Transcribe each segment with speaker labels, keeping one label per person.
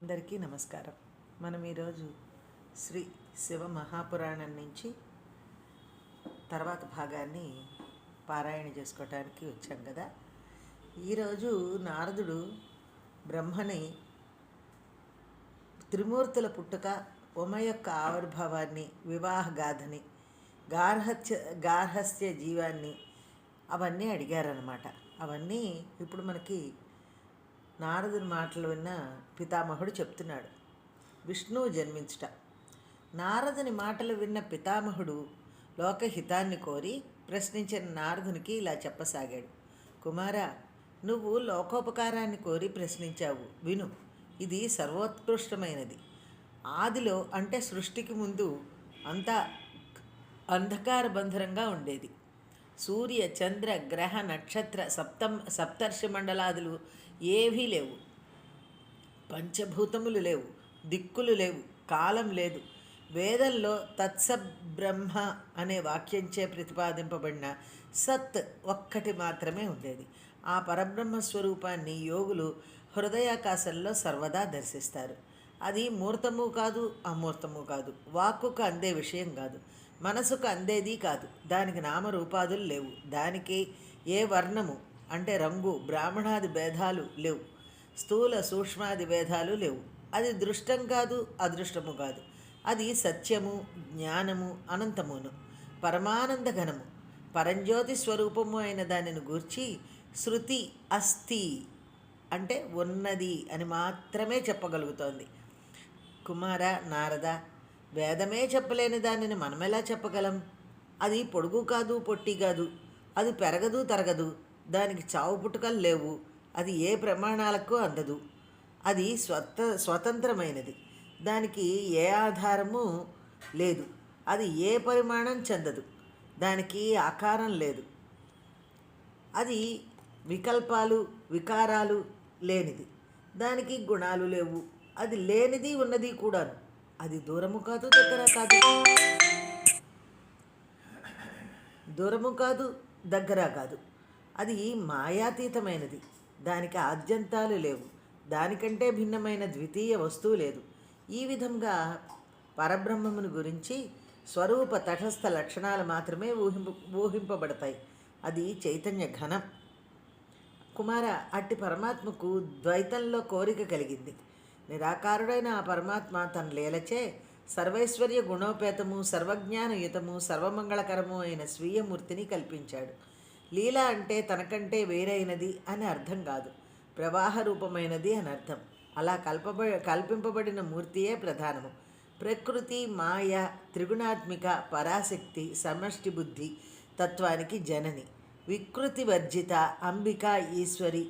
Speaker 1: అందరికీ నమస్కారం. మనం ఈరోజు శ్రీ శివ మహాపురాణం నుంచి తర్వాత భాగాన్ని పారాయణ చేసుకోవటానికి వచ్చాం కదా. ఈరోజు నారదుడు బ్రహ్మని త్రిమూర్తుల పుట్టుక, ఉమ యొక్క ఆవిర్భావాన్ని, వివాహ గాథని, గార్హస్య జీవాన్ని అవన్నీ అడిగారనమాట. అవన్నీ ఇప్పుడు మనకి నారదుని మాటలు విన్న పితామహుడు చెప్తున్నాడు. విష్ణువు జన్మించుట. నారదుని మాటలు విన్న పితామహుడు లోకహితాన్ని కోరి ప్రశ్నించిన నారదునికి ఇలా చెప్పసాగాడు. కుమారా, నువ్వు లోకోపకారాన్ని కోరి ప్రశ్నించావు. విను, ఇది సర్వోత్కృష్టమైనది. ఆదిలో అంటే సృష్టికి ముందు అంతా అంధకార బంధరంగా ఉండేది. సూర్య, చంద్ర, గ్రహ, నక్షత్ర, సప్తర్షి మండలాదులు ఏవీ లేవు. పంచభూతములు లేవు, దిక్కులు లేవు, కాలం లేదు. వేదంలో తత్సబ్రహ్మ అనే వాక్యంచే ప్రతిపాదింపబడిన సత్ ఒక్కటి మాత్రమే ఉండేది. ఆ పరబ్రహ్మ స్వరూపాన్ని యోగులు హృదయాకాశంలో సర్వదా దర్శిస్తారు. అది మూర్తము కాదు, అమూర్తము కాదు, వాక్కుకు అందే విషయం కాదు, మనసుకు అందేది కాదు. దానికి నామరూపాదులు లేవు. దానికి ఏ వర్ణము అంటే రంగు, బ్రాహ్మణాది భేదాలు లేవు. స్థూల సూక్ష్మాది భేదాలు లేవు. అది దృష్టం కాదు, అదృష్టము కాదు. అది సత్యము, జ్ఞానము, అనంతమును, పరమానంద ఘనము, పరంజ్యోతి స్వరూపము అయిన దానిని గూర్చి శృతి అస్థి అంటే ఉన్నది అని మాత్రమే చెప్పగలుగుతోంది. కుమార, నారద, వేదమే చెప్పలేని దానిని మనమెలా చెప్పగలం? అది పొడుగు కాదు, పొట్టి కాదు. అది పెరగదు, తరగదు. దానికి చావు పుట్టుకలు లేవు. అది ఏ ప్రమాణాలకు అందదు. అది స్వతంత్రమైనది. దానికి ఏ ఆధారము లేదు. అది ఏ పరిమాణం చెందదు. దానికి ఆకారం లేదు. అది వికల్పాలు, వికారాలు లేనిది. దానికి గుణాలు లేవు. అది లేనిది, ఉన్నది కూడాను. అది దూరము కాదు, దగ్గర కాదు. దూరము కాదు, దగ్గర కాదు. అది మాయాతీతమైనది. దానికి ఆద్యంతాలు లేవు. దానికంటే భిన్నమైన ద్వితీయ వస్తువు లేదు. ఈ విధంగా పరబ్రహ్మమును గురించి స్వరూప తటస్థ లక్షణాలు మాత్రమే ఊహింపబడతాయి. అది చైతన్య ఘనం. కుమార, అట్టి పరమాత్మకు ద్వైతంలో కోరిక కలిగింది. నిరాకారుడైన ఆ పరమాత్మ తన లీలచే సర్వైశ్వర్య గుణోపేతము, సర్వజ్ఞానయుతము, సర్వమంగళకరము అయిన స్వీయమూర్తిని కల్పించాడు. లీల అంటే తనకంటే వేరైనది అని అర్థం కాదు, ప్రవాహ రూపమైనది అని అర్థం. అలా కల్పింపబడిన మూర్తియే ప్రధానము. ప్రకృతి, మాయ, త్రిగుణాత్మిక, పరాశక్తి, సమష్టి బుద్ధి తత్వానికి జనని, వికృతి వర్జిత, అంబిక, ఈశ్వరి,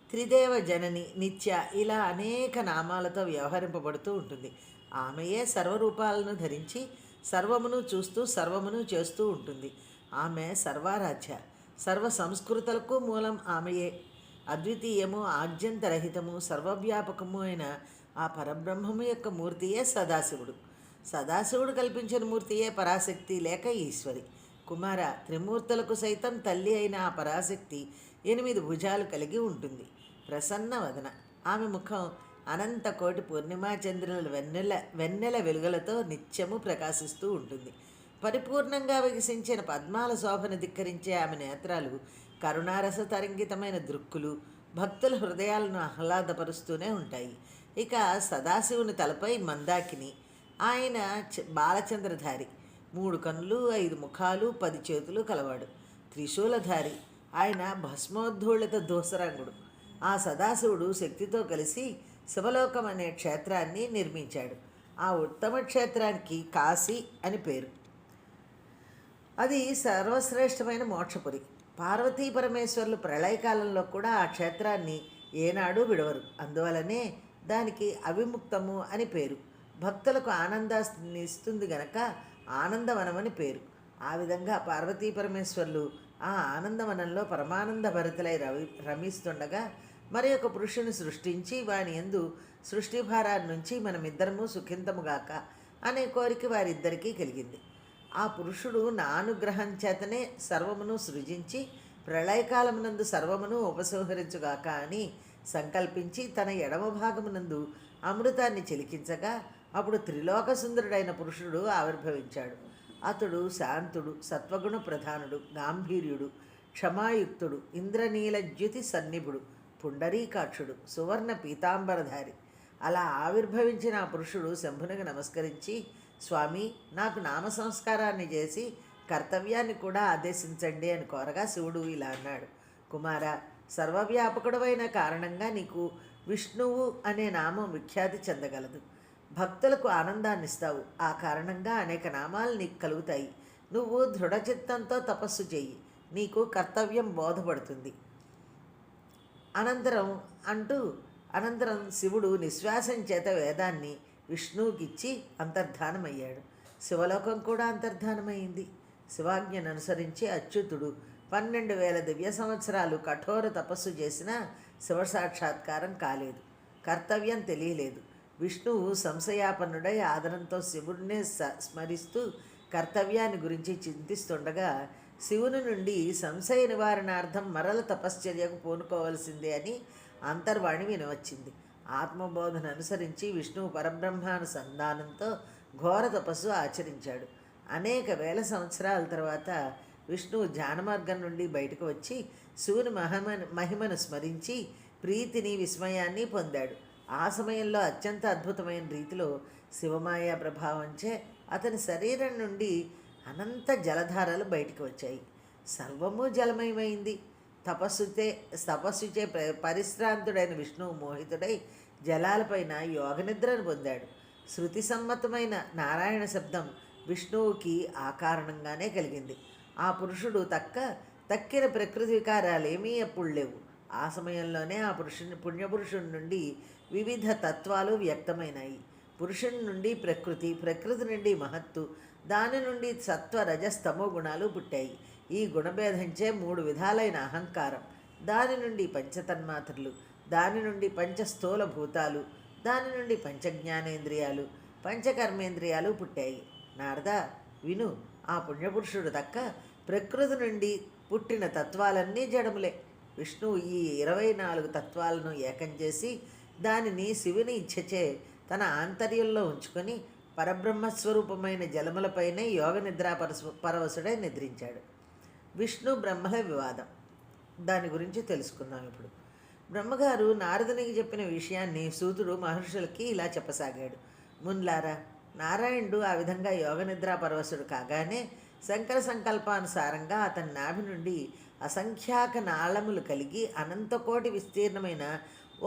Speaker 1: త్రిదేవ జనని, నిత్య, ఇలా అనేక నామాలతో వ్యవహరింపబడుతూ ఉంటుంది. ఆమెయే సర్వరూపాలను ధరించి సర్వమును చూస్తూ సర్వమును చేస్తూ ఉంటుంది. ఆమె సర్వారాధ్య, సర్వ సంస్కృతులకు మూలం ఆమెయే. అద్వితీయము, ఆద్యంతరహితము, సర్వవ్యాపకము అయిన ఆ పరబ్రహ్మము యొక్క మూర్తియే సదాశివుడు. సదాశివుడు కల్పించిన మూర్తియే పరాశక్తి లేక ఈశ్వరి. కుమార, త్రిమూర్తులకు సైతం తల్లి అయిన ఆ పరాశక్తి 8 భుజాలు కలిగి ఉంటుంది. ప్రసన్న వదన. ఆమె ముఖం అనంత కోటి పూర్ణిమా చంద్రుల వెన్నెల వెలుగులతో నిత్యము ప్రకాశిస్తూ ఉంటుంది. పరిపూర్ణంగా వికసించిన పద్మాల శోభను ధిక్కరించే ఆమె నేత్రాలు కరుణారస తరంగితమైన దృక్కులు భక్తుల హృదయాలను ఆహ్లాదపరుస్తూనే ఉంటాయి. ఇక సదాశివుని తలపై మందాకిని. ఆయన బాలచంద్రధారి, 3 కన్నులు, 5 ముఖాలు, 10 చేతులు కలవాడు. త్రిశూలధారి. ఆయన భస్మోద్ధూళిత దోసరంగుడు. ఆ సదాశివుడు శక్తితో కలిసి శివలోకం అనే క్షేత్రాన్ని నిర్మించాడు. ఆ ఉత్తమ క్షేత్రానికి కాశీ అని పేరు. అది సర్వశ్రేష్టమైన మోక్షపురి. పార్వతీ పరమేశ్వరులు ప్రళయకాలంలో కూడా ఆ క్షేత్రాన్ని ఏనాడు విడవరు. అందువలనే దానికి అవిముక్తము అని పేరు. భక్తులకు ఆనందాన్ని ఇస్తుంది గనక ఆనందవనమని పేరు. ఆ విధంగా పార్వతీ పరమేశ్వరులు ఆ ఆనందవనంలో పరమానంద భరితులై రమిస్తుండగా మరి ఒక పురుషుని సృష్టించి వాని యందు సృష్టిభారాన్ని నుంచి మనమిద్దరము సుఖింతముగాక అనే కోరిక వారిద్దరికీ కలిగింది. ఆ పురుషుడు నా అనుగ్రహం చేతనే సర్వమును సృజించి ప్రళయకాలమునందు సర్వమును ఉపసంహరించుగాక అని సంకల్పించి తన ఎడమ భాగమునందు అమృతాన్ని చిలికించగా అప్పుడు త్రిలోక సుందరుడైన పురుషుడు ఆవిర్భవించాడు. అతడు శాంతుడు, సత్వగుణ ప్రధానుడు, గాంభీర్యుడు, క్షమాయుక్తుడు, ఇంద్రనీలజ్యుతి సన్నిభుడు, పుండరీకాక్షుడు, సువర్ణ పీతాంబరధారి. అలా ఆవిర్భవించిన ఆ పురుషుడు శంభునికి నమస్కరించి, స్వామి, నాకు నామ సంస్కారాన్ని చేసి కర్తవ్యాన్ని కూడా ఆదేశించండి అని కోరగా శివుడు ఇలా అన్నాడు, కుమార, సర్వవ్యాపకుడమైన కారణంగా నీకు విష్ణువు అనే నామం విఖ్యాతి చెందగలదు. భక్తులకు ఆనందాన్ని ఇస్తావు. ఆ కారణంగా అనేక నామాలు నీకు కలుగుతాయి. నువ్వు దృఢచిత్తంతో తపస్సు చెయ్యి, నీకు కర్తవ్యం బోధపడుతుంది. అనంతరం అనంతరం శివుడు నిశ్వాసం చేత వేదాన్ని విష్ణువుకిచ్చి అంతర్ధానమయ్యాడు. శివలోకం కూడా అంతర్ధానమైంది. శివాజ్ఞను అనుసరించి అచ్యుతుడు 12,000 దివ్య సంవత్సరాలు కఠోర తపస్సు చేసినా శివసాక్షాత్కారం కాలేదు. కర్తవ్యం తెలియలేదు. విష్ణువు సంశయాపన్నుడై ఆదరంతో శివుడినే స్మరిస్తూ కర్తవ్యాన్ని గురించి చింతిస్తుండగా శివుని నుండి సంశయ నివారణార్థం మరల తపశ్చర్యకు పూనుకోవలసిందే అని అంతర్వాణి వినవచ్చింది. ఆత్మబోధన అనుసరించి విష్ణువు పరబ్రహ్మానుసంధానంతో ఘోర తపస్సు ఆచరించాడు. అనేక వేల సంవత్సరాల తర్వాత విష్ణువు ధ్యానమార్గం నుండి బయటకు వచ్చి శివుని మహిమను స్మరించి ప్రీతిని, విస్మయాన్ని పొందాడు. ఆ సమయంలో అత్యంత అద్భుతమైన రీతిలో శివమాయా ప్రభావంచే అతని శరీరం నుండి అనంత జలధారలు బయటికి వచ్చాయి. సర్వము జలమయమైంది. తపస్సుచే పరిశ్రాంతుడైన విష్ణువు మోహితుడై జలాలపైన యోగనిద్రను పొందాడు. శృతి సమ్మతమైన నారాయణ శబ్దం విష్ణువుకి ఆ కారణంగానే కలిగింది. ఆ పురుషుడు తక్కిన ప్రకృతి వికారాలేమీ ఎప్పుడు లేవు. ఆ సమయంలోనే ఆ పుణ్యపురుషుడి నుండి వివిధ తత్వాలు వ్యక్తమైనాయి. పురుషుని నుండి ప్రకృతి నుండి మహత్తు, దాని నుండి సత్వ రజస్తమో గుణాలు పుట్టాయి. ఈ గుణభేదంచే 3 విధాలైన అహంకారం, దాని నుండి పంచతన్మాత్రలు, దాని నుండి పంచస్థూల భూతాలు, దాని నుండి పంచజ్ఞానేంద్రియాలు, పంచకర్మేంద్రియాలు పుట్టాయి. నారద, విను. ఆ పుణ్యపురుషుడు ప్రకృతి నుండి పుట్టిన తత్వాలన్నీ జడములే. విష్ణువు ఈ 24 తత్వాలను ఏకం చేసి దానిని శివుని ఇచ్ఛచే తన ఆంతర్యంలో ఉంచుకొని పరబ్రహ్మస్వరూపమైన జలములపైనే యోగ నిద్రా పరవశుడై నిద్రించాడు. విష్ణు బ్రహ్మల వివాదం, దాని గురించి తెలుసుకుందాం ఇప్పుడు. బ్రహ్మగారు నారదునికి చెప్పిన విషయాన్ని సూతుడు మహర్షులకి ఇలా చెప్పసాగాడు. మున్లారా, నారాయణుడు ఆ విధంగా యోగ నిద్రా పరవశుడు కాగానే శంకర సంకల్పానుసారంగా అతని నాభి నుండి అసంఖ్యాక నాళములు కలిగి అనంతకోటి విస్తీర్ణమైన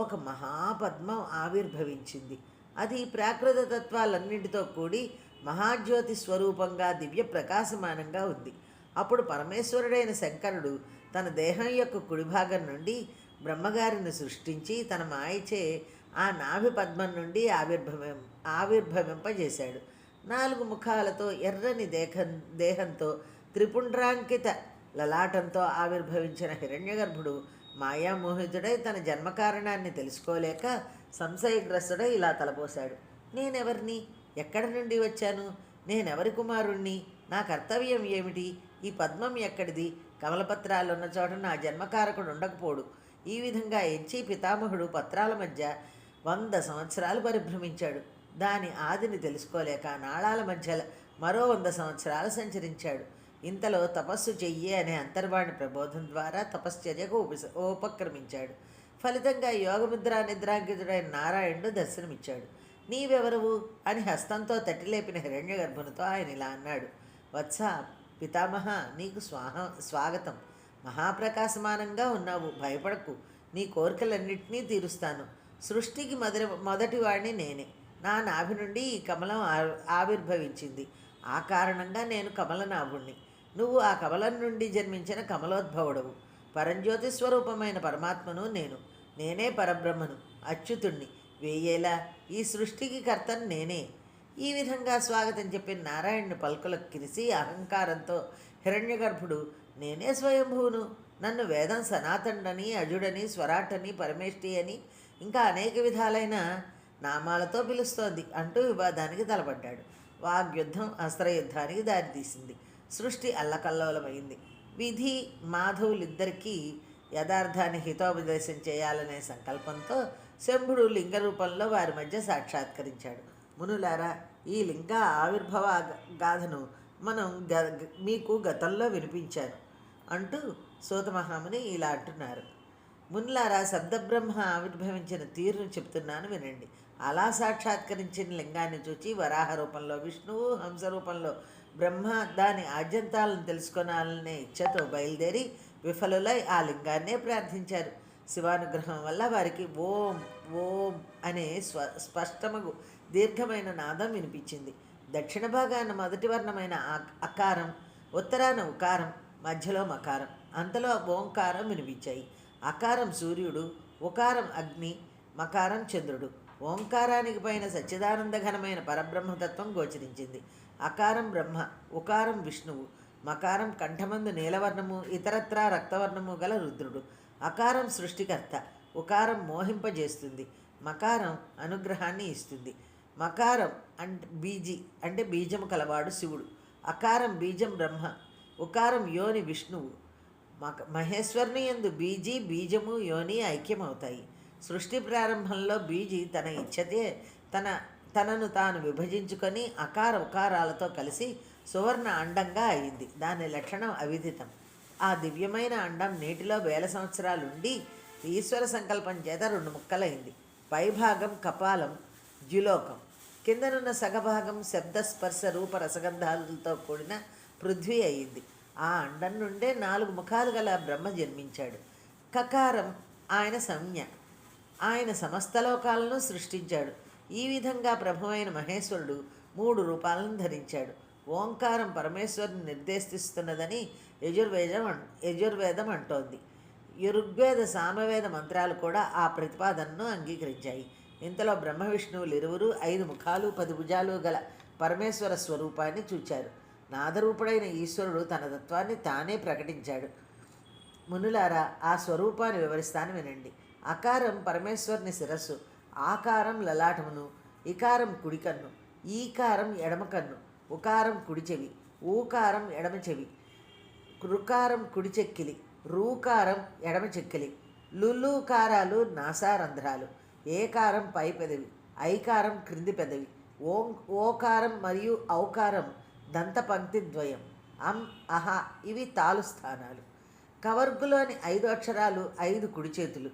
Speaker 1: ఒక మహాపద్మం ఆవిర్భవించింది. అది ప్రాకృత తత్వాలన్నింటితో కూడి మహాజ్యోతి స్వరూపంగా దివ్య ప్రకాశమానంగా ఉంది. అప్పుడు పరమేశ్వరుడైన శంకరుడు తన దేహం యొక్క కుడి భాగం నుండి బ్రహ్మగారిని సృష్టించి తన మాయచే ఆ నాభి పద్మం నుండి ఆవిర్భవింపజేశాడు. 4 ముఖాలతో ఎర్రని దేహంతో త్రిపుండ్రాంకిత లలాటంతో ఆవిర్భవించిన హిరణ్యగర్భుడు మాయామోహితుడై తన జన్మకారణాన్ని తెలుసుకోలేక సంశయగ్రస్తుడై ఇలా తలపోశాడు. నేనెవరిని? ఎక్కడి నుండి వచ్చాను? నేనెవరి కుమారుణ్ణి? నా కర్తవ్యం ఏమిటి? ఈ పద్మం ఎక్కడిది? కమలపత్రాలున్న చోట నా జన్మకారకుడు ఉండకపోడు. ఈ విధంగా ఎంచి పితామహుడు పత్రాల మధ్య 100 సంవత్సరాలు పరిభ్రమించాడు. దాని ఆదిని తెలుసుకోలేక నాళాల మధ్య మరో 100 సంవత్సరాలు సంచరించాడు. ఇంతలో తపస్సు చెయ్యి అనే అంతర్వాణి ప్రబోధం ద్వారా తపశ్చర్యకు ఉపక్రమించాడు. ఫలితంగా యోగముద్రా నిద్రాంకితుడైన నారాయణుడు దర్శనమిచ్చాడు. నీవెవరువు అని హస్తంతో తట్టిలేపిన హిరణ్యగర్భునితో ఆయన ఇలా అన్నాడు. వత్స, పితామహ, నీకు స్వాగతం. మహాప్రకాశమానంగా ఉన్నావు, భయపడకు. నీ కోరికలన్నింటినీ తీరుస్తాను. సృష్టికి మొదటివాడిని నేనే. నా నాభి నుండి ఈ కమలం ఆవిర్భవించింది. ఆ కారణంగా నేను కమలనాభుణ్ణి. నువ్వు ఆ కమలం నుండి జన్మించిన కమలోద్భవుడవు. పరంజ్యోతి స్వరూపమైన పరమాత్మను నేనే పరబ్రహ్మను, అచ్యుతుణ్ణి. వేయేలా ఈ సృష్టికి కర్తను నేనే. ఈ విధంగా స్వాగతం చెప్పిన నారాయణుని పలుకులకు కిరిసి అహంకారంతో హిరణ్యగర్భుడు, నేనే స్వయంభువును, నన్ను వేదం సనాతనుడని, అజుడని, స్వరాటని, పరమేష్టి అని ఇంకా అనేక విధాలైన నామాలతో పిలుస్తోంది అంటూ వివాదానికి తలపడ్డాడు. వాగ్యుద్ధం అస్త్రయుద్ధానికి దారితీసింది. సృష్టి అల్లకల్లోలమైంది. విధి మాధవులిద్దరికీ యథార్థాన్ని హితోపదేశం చేయాలనే సంకల్పంతో శంభుడు లింగ రూపంలో వారి మధ్య సాక్షాత్కరించాడు. మునులారా, ఈ లింగ ఆవిర్భవ గాథను మనం మీకు గతంలో వినిపించాను అంటూ సూతమహాముని ఇలా అంటున్నారు. మునులారా, శబ్దబ్రహ్మ ఆవిర్భవించిన తీరును చెప్తున్నాను వినండి. అలా సాక్షాత్కరించిన లింగాన్ని చూచి వరాహ రూపంలో విష్ణువు, హంస రూపంలో బ్రహ్మ దాని ఆద్యంతాలను తెలుసుకొనాలనే ఇచ్ఛతో బయలుదేరి విఫలులై ఆ లింగాన్నే ప్రార్థించారు. శివానుగ్రహం వల్ల వారికి ఓం ఓం అనే స్పష్టమగు దీర్ఘమైన నాదం వినిపించింది. దక్షిణ భాగాన మొదటి వర్ణమైన అకారం, ఉత్తరాన ఉకారం, మధ్యలో మకారం, అంతలో ఓంకారం వినిపించాయి. అకారం సూర్యుడు, ఉకారం అగ్ని, మకారం చంద్రుడు. ఓంకారానికి పైన సచ్చిదానందఘనమైన పరబ్రహ్మతత్వం గోచరించింది. అకారం బ్రహ్మ, ఉకారం విష్ణువు, మకారం కంఠమందు నీలవర్ణము ఇతరత్రా రక్తవర్ణము గల రుద్రుడు. అకారం సృష్టికర్త, ఉకారం మోహింపజేస్తుంది, మకారం అనుగ్రహాన్ని ఇస్తుంది. మకారం అంటే బీజము కలవాడు శివుడు. అకారం బీజం బ్రహ్మ, ఉకారం యోని విష్ణువు. మహేశ్వరుని యందు బీజి బీజము యోని ఐక్యమవుతాయి. సృష్టి ప్రారంభంలో బీజి తన ఇచ్ఛతే తనను తాను విభజించుకొని అకార ఉకారాలతో కలిసి సువర్ణ అండంగా అయింది. దాని లక్షణం అవిదితం. ఆ దివ్యమైన అండం నీటిలో వేల సంవత్సరాలుండి ఈశ్వర సంకల్పం చేత 2 ముక్కలైంది. పైభాగం కపాలం ద్యులోకం, కిందనున్న సగభాగం శబ్దస్పర్శ రూప రసగంధాలతో కూడిన పృథ్వీ అయింది. ఆ అండం నుండే 4 ముఖాలు గల బ్రహ్మ జన్మించాడు. కకారం ఆయన సంజ్ఞ, ఆయన సమస్త లోకాలను సృష్టించాడు. ఈ విధంగా ప్రభువైన మహేశ్వరుడు 3 రూపాలను ధరించాడు. ఓంకారం పరమేశ్వరుని నిర్దేశిస్తున్నదని యజుర్వేదం అంటోంది. ఋగ్వేద సామవేద మంత్రాలు కూడా ఆ ప్రతిపాదనను అంగీకరించాయి. ఇంతలో బ్రహ్మ విష్ణువులు ఇరువురు 5 ముఖాలు 10 భుజాలు గల పరమేశ్వర స్వరూపాన్ని చూచారు. నాదరూపుడైన ఈశ్వరుడు తన తత్వాన్ని తానే ప్రకటించాడు. మునులారా, ఆ స్వరూపాన్ని వివరిస్తాను వినండి. అకారం పరమేశ్వరుని శిరస్సు, ఆకారం లలాటమును, ఇకారం కుడికన్ను, ఈకారం ఎడమ కన్ను, ఉకారం కుడి చెవి, ఊకారం ఎడమ చెవి, రుకారం కుడి చెక్కిలి, రూకారం ఎడమ చెక్కిలి, లులుకారాలు నాసారంధ్రాలు, ఏకారం పై పెదవి, ఐకారం క్రింది పెదవి, ఓకారం మరియు ఔకారం దంతపంక్తి ద్వయం, అహ ఇవి తాలు స్థానాలు. కవర్గులోని 5 అక్షరాలు 5 కుడి చేతులు,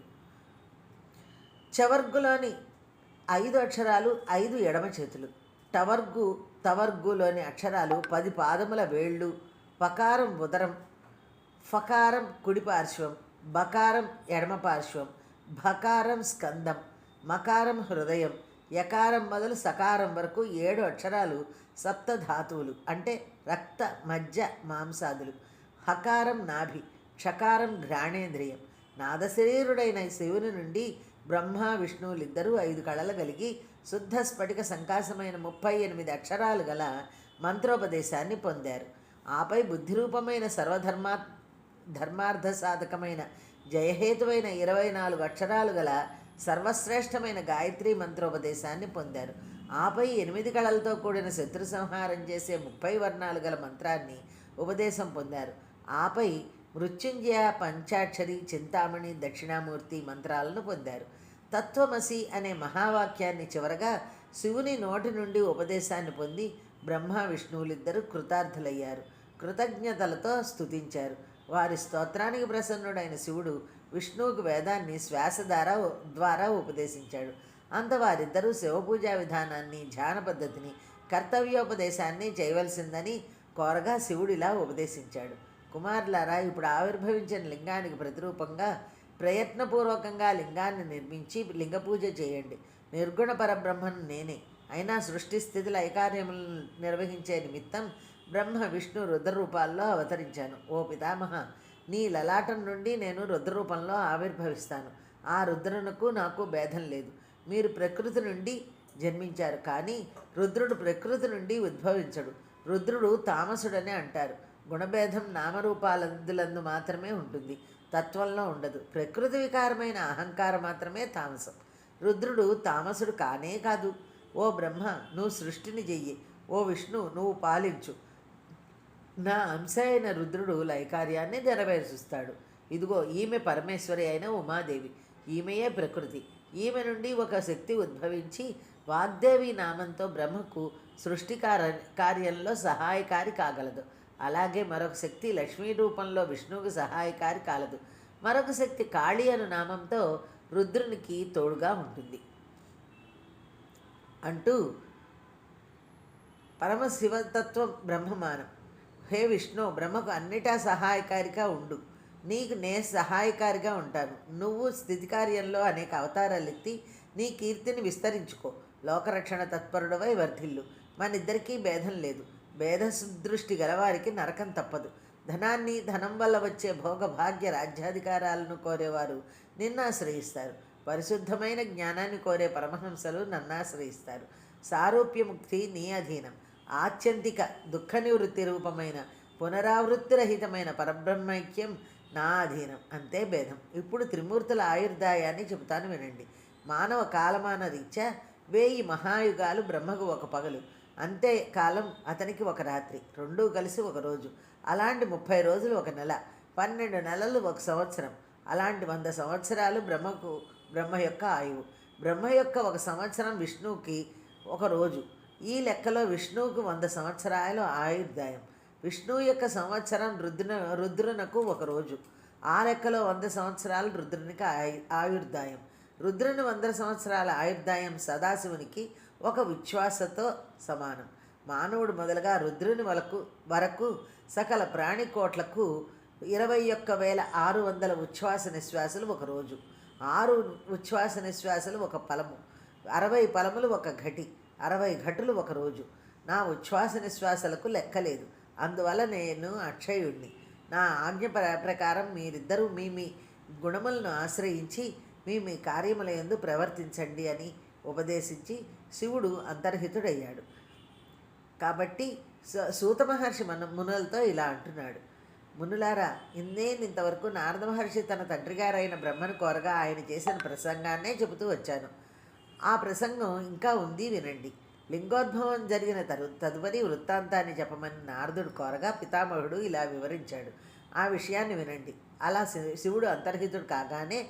Speaker 1: చవర్గులోని 5 అక్షరాలు 5 ఎడమ చేతులు, తవర్గులోని అక్షరాలు 10 పాదముల వేళ్ళు, పకారం ఉదరం, ఫకారం కుడి పార్శ్వం, బకారం ఎడమ పార్శ్వం, భకారం స్కందం, మకారం హృదయం, యకారం మొదలు సకారం వరకు 7 అక్షరాలు సప్తధాతువులు అంటే రక్త మజ్జ మాంసాదులు, హకారం నాభి, క్షకారం ఘ్రాణేంద్రియం. నాదశరీరుడైన శివుని నుండి బ్రహ్మ విష్ణువులిద్దరూ 5 కళలు కలిగి శుద్ధ స్ఫటిక సంకాశమైన 38 అక్షరాలు గల మంత్రోపదేశాన్ని పొందారు. ఆపై బుద్ధిరూపమైన ధర్మార్థ సాధకమైన జయహేతువైన 24 అక్షరాలు గల సర్వశ్రేష్టమైన గాయత్రి మంత్రోపదేశాన్ని పొందారు. ఆపై 8 కళలతో కూడిన శత్రు సంహారం చేసే 30 వర్ణాలు గల మంత్రాన్ని ఉపదేశం పొందారు. ఆపై మృత్యుంజయ, పంచాక్షరి, చింతామణి, దక్షిణామూర్తి మంత్రాలను పొందారు. తత్వమసి అనే మహావాక్యాన్ని చివరగా శివుని నోటి నుండి ఉపదేశాన్ని పొంది బ్రహ్మ విష్ణువులిద్దరూ కృతార్థులయ్యారు. కృతజ్ఞతలతో స్తుతించారు. వారి స్తోత్రానికి ప్రసన్నుడైన శివుడు విష్ణువుకు వేదాన్ని శ్వాస ద్వారా ఉపదేశించాడు. అంత వారిద్దరూ శివపూజా విధానాన్ని, ధ్యాన పద్ధతిని, కర్తవ్యోపదేశాన్ని చేయవలసిందని కోరగా శివుడిలా ఉపదేశించాడు. కుమారులారా, ఇప్పుడు ఆవిర్భవించిన లింగానికి ప్రతిరూపంగా ప్రయత్నపూర్వకంగా లింగాన్ని నిర్మించి లింగ పూజ చేయండి. నిర్గుణ పరబ్రహ్మను నేనే. అయినా సృష్టి స్థితి లయకార్యములను నిర్వహించే నిమిత్తం బ్రహ్మ విష్ణు రుద్రరూపాల్లో అవతరించాను. ఓ పితామహ, నీ లలాటం నుండి నేను రుద్రరూపంలో ఆవిర్భవిస్తాను. ఆ రుద్రునకు నాకు భేదం లేదు. మీరు ప్రకృతి నుండి జన్మించారు, కానీ రుద్రుడు ప్రకృతి నుండి ఉద్భవించడు. రుద్రుడు తామసుడనే అంటారు. గుణభేదం నామరూపాలందులందు మాత్రమే ఉంటుంది, తత్వంలో ఉండదు. ప్రకృతి వికారమైన అహంకారం మాత్రమే తామసం. రుద్రుడు తామసుడు కానే కాదు. ఓ బ్రహ్మ, నువ్వు సృష్టిని చెయ్యి. ఓ విష్ణు, నువ్వు పాలించు. నా అంశ అయిన రుద్రుడు లయకార్యాన్ని నెరవేరుస్తాడు. ఇదిగో ఈమె పరమేశ్వరి అయిన ఉమాదేవి. ఈమెయే ప్రకృతి. ఈమె నుండి ఒక శక్తి ఉద్భవించి వాగ్దేవి నామంతో బ్రహ్మకు సృష్టి కార్యంలో సహాయకారి కాగలదు. అలాగే మరొక శక్తి లక్ష్మీ రూపంలో విష్ణువుకు సహాయకారి కాలదు. మరొక శక్తి కాళీ అను నామంతో రుద్రునికి తోడుగా ఉంటుంది అంటూ పరమశివతత్వం బ్రహ్మమానం. హే విష్ణు, బ్రహ్మకు అన్నిటా సహాయకారిగా ఉండు. నీకు నే సహాయకారిగా ఉంటాను. నువ్వు స్థితి కార్యంలో అనేక అవతారాలు ఎత్తి నీ కీర్తిని విస్తరించుకో. లోకరక్షణ తత్పరుడవై వర్ధిల్లు. మనిద్దరికీ భేదం లేదు. భేదదృష్టి గలవారికి నరకం తప్పదు. ధనాన్ని, ధనం వల్ల వచ్చే భోగభాగ్య రాజ్యాధికారాలను కోరేవారు నిన్ను ఆశ్రయిస్తారు. పరిశుద్ధమైన జ్ఞానాన్ని కోరే పరమహంసలు నన్ను ఆశ్రయిస్తారు. సారూప్యముక్తి నీ అధీనం. ఆత్యంతిక దుఃఖ నివృత్తి రూపమైన పునరావృత్తిరహితమైన పరబ్రహ్మైక్యం నా అధీనం. అంతే భేదం. ఇప్పుడు త్రిమూర్తుల ఆయుర్దాయాన్ని చెబుతాను వినండి. మానవ కాలమాన రీత్యా 1000 మహాయుగాలు బ్రహ్మకు ఒక పగలు, అంతే కాలం అతనికి ఒక రాత్రి, రెండూ కలిసి ఒక రోజు. అలాంటి 30 రోజులు ఒక నెల, 12 నెలలు ఒక సంవత్సరం. అలాంటి 100 సంవత్సరాలు బ్రహ్మ యొక్క ఆయువు. బ్రహ్మ యొక్క ఒక సంవత్సరం విష్ణువుకి ఒక రోజు. ఈ లెక్కలో విష్ణువుకు 100 సంవత్సరాలు ఆయుర్దాయం. విష్ణువు యొక్క సంవత్సరం రుద్రునకు ఒక రోజు. ఆ లెక్కలో 100 సంవత్సరాలు రుద్రునికి ఆయుర్దాయం. రుద్రుని 100 సంవత్సరాల ఆయుర్దాయం సదాశివునికి ఒక విశ్వాసతో సమానం. మానవుడు మొదలుగా రుద్రుని వరకు సకల ప్రాణికోట్లకు 21,600 ఉచ్ఛ్వాస నిశ్వాసలు ఒక రోజు. 6 ఉచ్ఛ్వాస నిశ్వాసలు ఒక పలము, 60 పలములు ఒక ఘటి, 60 ఘటులు ఒక రోజు. నా ఉచ్ఛ్వాస నిశ్వాసలకు లెక్కలేదు. అందువల్ల నేను అక్షయుణ్ణి. నా ఆజ్ఞ ప్రకారం మీరిద్దరూ మీ గుణములను ఆశ్రయించి మీ కార్యముల యందు ప్రవర్తించండి అని ఉపదేశించి శివుడు అంతర్హితుడయ్యాడు. కాబట్టి సూత మహర్షి మునులతో ఇలా అంటున్నాడు. మునులారా, ఇంతవరకు నారద మహర్షి తన తండ్రి గారైన బ్రహ్మను కోరగా ఆయన చేసిన ప్రసంగాన్నే చెబుతూ వచ్చాను. ఆ ప్రసంగం ఇంకా ఉంది, వినండి. లింగోద్భవం జరిగిన తదుపరి వృత్తాంతాన్ని చెప్పమని నారదుడు కోరగా పితామహుడు ఇలా వివరించాడు. ఆ విషయాన్ని వినండి. అలా శివుడు అంతర్హితుడు కాగానే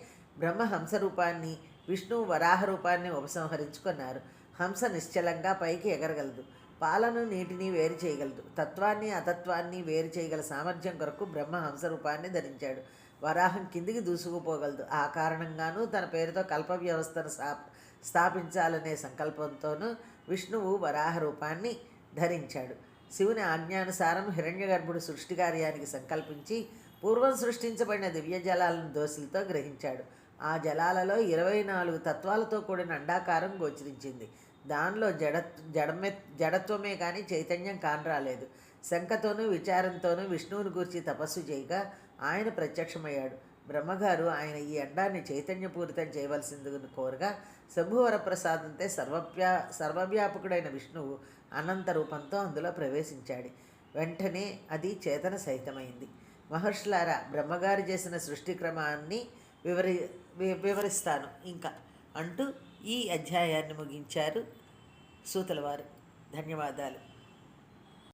Speaker 1: బ్రహ్మ హంస రూపాన్ని, విష్ణువు వరాహ రూపాన్ని ఉపసంహరించుకున్నారు. హంస నిశ్చలంగా పైకి ఎగరగలదు. పాలను, నీటిని వేరు చేయగలదు. తత్వాన్ని, అతత్వాన్ని వేరు చేయగల సామర్థ్యం కొరకు బ్రహ్మ హంస రూపాన్ని ధరించాడు. వరాహం కిందికి దూసుకుపోగలదు. ఆ కారణంగానూ తన పేరుతో కల్ప వ్యవస్థను స్థాపించాలనే సంకల్పంతోనూ విష్ణువు వరాహ రూపాన్ని ధరించాడు. శివుని ఆజ్ఞానుసారం హిరణ్యగర్భుడు సృష్టి కార్యానికి సంకల్పించి పూర్వం సృష్టించబడిన దివ్య జలాలను దోసిలతో గ్రహించాడు. ఆ జలాలలో 24 తత్వాలతో కూడిన అండాకారం గోచరించింది. దానిలో జడత్వమే కానీ చైతన్యం కానరాలేదు. శంకతోనూ విచారంతోనూ విష్ణువుని గూర్చి తపస్సు చేయగా ఆయన ప్రత్యక్షమయ్యాడు. బ్రహ్మగారు ఆయన ఈ అండాన్ని చైతన్యపూరితం చేయవలసిందని కోరగా శంభువర ప్రసాదంతో సర్వవ్యాపకుడైన విష్ణువు అనంత రూపంతో అందులో ప్రవేశించాడు. వెంటనే అది చేతన సహితమైంది. మహర్షులారా, బ్రహ్మగారు చేసిన సృష్టి క్రమాన్ని వివరిస్తాను ఇంకా అంటూ ఈ అధ్యాయాన్ని ముగించారు సూతల వారు. ధన్యవాదాలు.